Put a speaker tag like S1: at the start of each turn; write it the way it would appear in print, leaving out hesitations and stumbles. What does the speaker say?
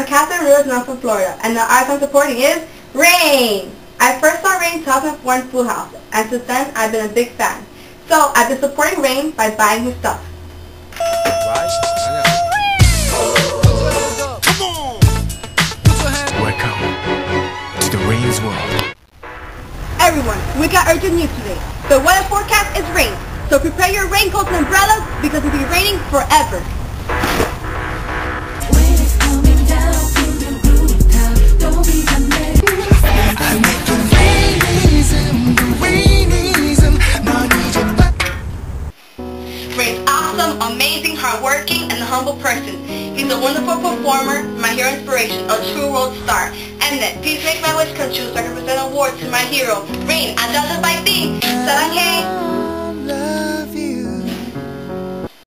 S1: I'm Catherine Ruiz and I'm from Florida, and the artist I'm supporting is Rain. I first saw Rain in 2004 in Full House, and since then I've been a big fan. So I've been supporting Rain by buying his stuff.
S2: Welcome to the Rain's world.
S1: Everyone, we got urgent news today. The weather forecast is rain, so prepare your raincoats and umbrellas because it'll be raining forever. Rain's awesome, amazing, hardworking, and a humble person. He's a wonderful performer, my hero inspiration, a true world star. Mnet, please make my wish come true so I can present an award to my hero. Rain, I love the fight thing. Saranghae.